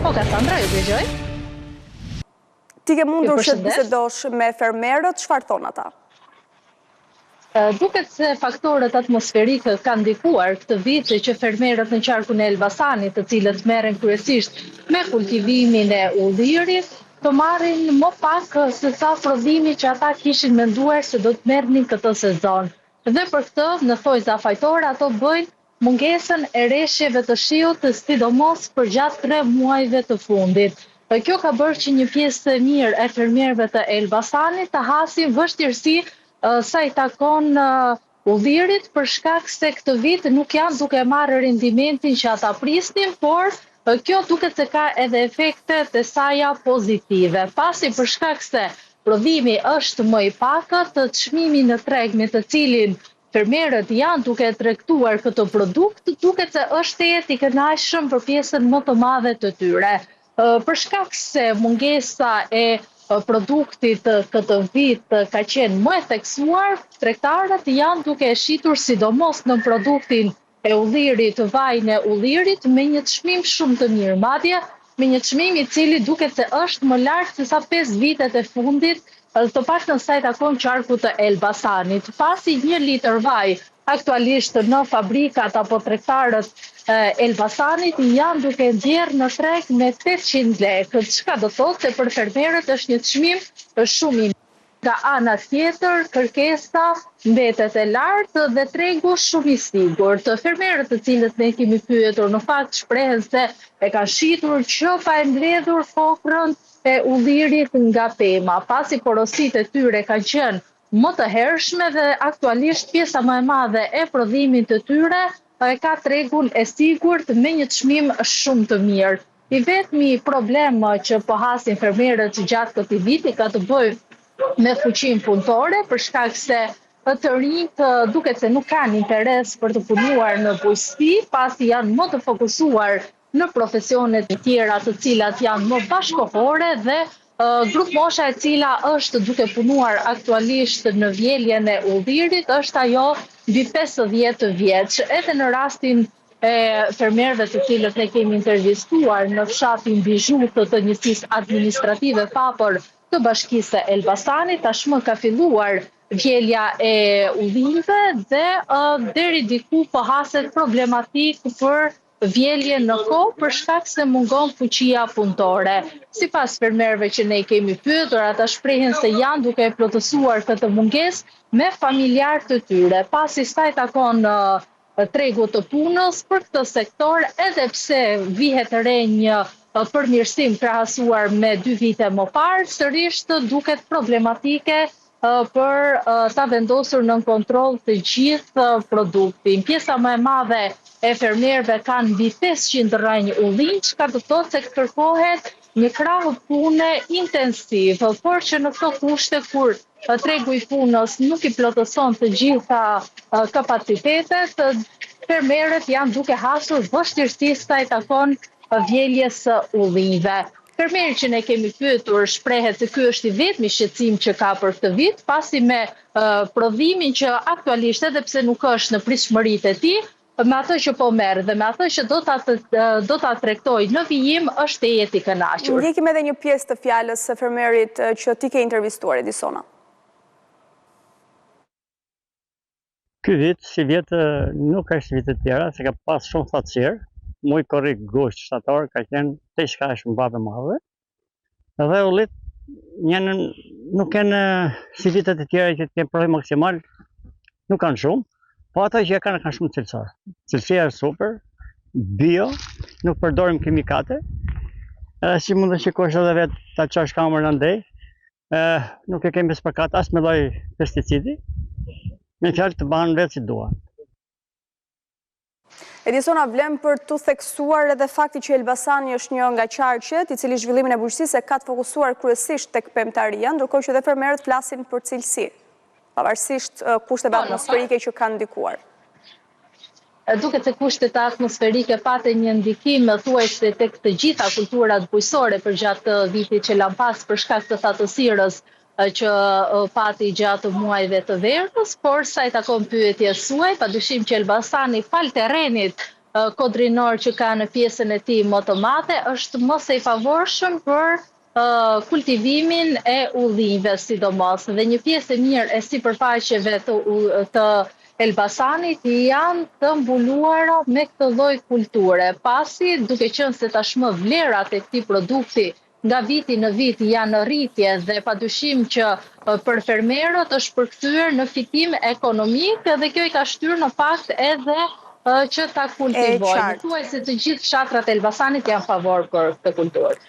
Po, Kassandra, ju dëgjoj. Ti ke mundur që të bisedosh me fermerët, çfarë thon ata? Duket se faktorët atmosferikë kanë ndikuar këtë vit që fermerët në qarkun e Elbasanit, të cilët merren kryesisht me kultivimin e ullirit, të marrin më pak se sa prodhimi që ata kishin menduar se do të merrnin këtë sezon. Dhe për këtë, në thojza fajtore, ato bëjnë mungesën e reshjeve të shiut, sidomos për gjatë 3 muajve të fundit. Kjo ka bërë që një pjesë e mirë e fermerëve të Elbasanit të hasin vështirësi sa i takon ullirit, për shkak se këtë vit nuk janë duke marrë rendimentin që ata prisnin, por kjo duket se ka edhe efekte të saja pozitive. Pasi për shkak se prodhimi është më i pakët, çmimi në treg me të cilin fermerët janë duke tregtuar këtë produkt, duket se është i kënaqshëm për pjesën më të madhe të tyre. Për shkak se mungesa e produktit këtë vit ka qenë më e theksuar, tregtarët janë duke shitur sidomos në produktin e ullirit, vajin e ullirit, me një çmim shumë të mirë, madje me një çmim i cili duket se është më lart se sa 5 vitet e fundit, të paktën sa i takon qarkut të Elbasanit. Pasi 1 litër vaj aktualisht në fabrikat apo tregtarët Elbasanit janë duke nxjerrë në treg me 800 lekë, çka do thotë se për fermerët është një çmim shumë i mirë. Nga ana tjetër, kërkesa mbetet e lartë dhe tregu shumë i sigurt. Fermerët të cilët ne kemi pyetur në fakt shprehen se e kanë shitur që pa e mbledhur fokrën e ullirit nga pema, pasi porositë e tyre kanë qenë më të hershme dhe aktualisht pjesa më e madhe e prodhimit të tyre ka tregun e sigurt me një çmim shumë të mirë. I vetmi problem që po hasin fermerët gjatë këtij viti ka të bëjë me fuqinë punëtore, për shkak se të rinjt duket se nuk kanë interes për të punuar në bujqësi, pasi janë më të fokusuar në profesionet e tjera të cilat janë më bashkëkohore dhe grup mosha e cila është duke punuar aktualisht në vjeljen e ullirit është ajo mbi 50 vjeç. Edhe në rastin e fermerëve të cilët ne kemi intervistuar në fshatin Bizhu të njësisë administrative Papër të Bashkisë së Elbasanit, tashmë ka filluar vjelja e ullinjve dhe deri diku po haset problematik për vjelje në kohë për shkak se mungon fuqia punëtore. Sipas fermerëve që ne kemi pyetur, ata shprehen se janë duke plotësuar këtë mungesë me familjarë të tyre, pasi sa i takon tregu të punës për këtë sektor, edhe pse vihet re një përmirësim krahasuar me 2 vite më parë, sërish duket problematike për ta vendosur në kontroll të gjithë produktin. Pjesa më e madhe e fermerëve kanë mbi 500 rrënjë ullinj, ka të thotë se kërkohet një krah pune intensiv, por që në këto kushte kur tregu i punës nuk i plotëson të gjitha kapacitetet, fermerët janë duke hasur vështirësi sa i takon vjeljes së ullinjve. Fermeri që ne kemi pyetur shprehet se ky është i vetmi shqetësim që ka për këtë vit, pasi me prodhimin që aktualisht edhe pse nuk është në pritshmëritë e tij, me atë që po merr dhe me atë që do ta tregtoj në vijim është i kënaqur. Ndjekim edhe një pjesë të fjalës së fermerit që ti ke intervistuar, Edisona. Ky vit, si vjetë, nuk është vite tjera, se ka pas shumë thatësirë, muj korrik gusht shtator ka qenë të shka është mbabe madhe, dhe ullit nuk kanë si vitet e tjera që të kemë prodhim maksimal, nuk kanë shumë, po ato që kanë shumë cilësor. Cilësia është super, bio, nuk përdorim kimikate, edhe si mund të shikosh edhe vetë ta qosh kamër në ndej, nuk e kemi spërkat as me lloj pesticidi, me fjalë të banë vetë si duan. Edisona, vlem për të theksuar edhe fakti që Elbasani është një nga qarqet i cili zhvillimin e bujqësisë ka të fokusuar kryesisht tek pemtaria, ndërkohë që edhe fermerët flasin për cilësi, pavarësisht kushteve atmosferike që kanë ndikuar. Duket se kushtet atmosferike patën një ndikim thuajse tek të gjitha kulturat bujqësore për gjatë vitit që lan pas për shkak të thatësirës që pati gjatë muajve të verës, por sa i takon pyetjes suaj, padyshim që Elbasani fal terrenit kodrinor që ka në pjesën e tij më të madhe, është mos e favorshëm për kultivimin e ullinjve sidomos. Dhe një pjesë e mirë e sipërfaqeve të Elbasanit janë të mbuluara me këtë lloj kulture, pasi duke qenë se tashmë vlerat e këtij produkti nga viti në vit janë në rritje dhe padyshim që për fermerët është përkthyer në fitim ekonomik dhe kjo i ka shtyrë në fakt edhe që ta kultivojnë. Thuaj se të gjithë fshatrat e Elbasanit janë favor për këtë kulturë.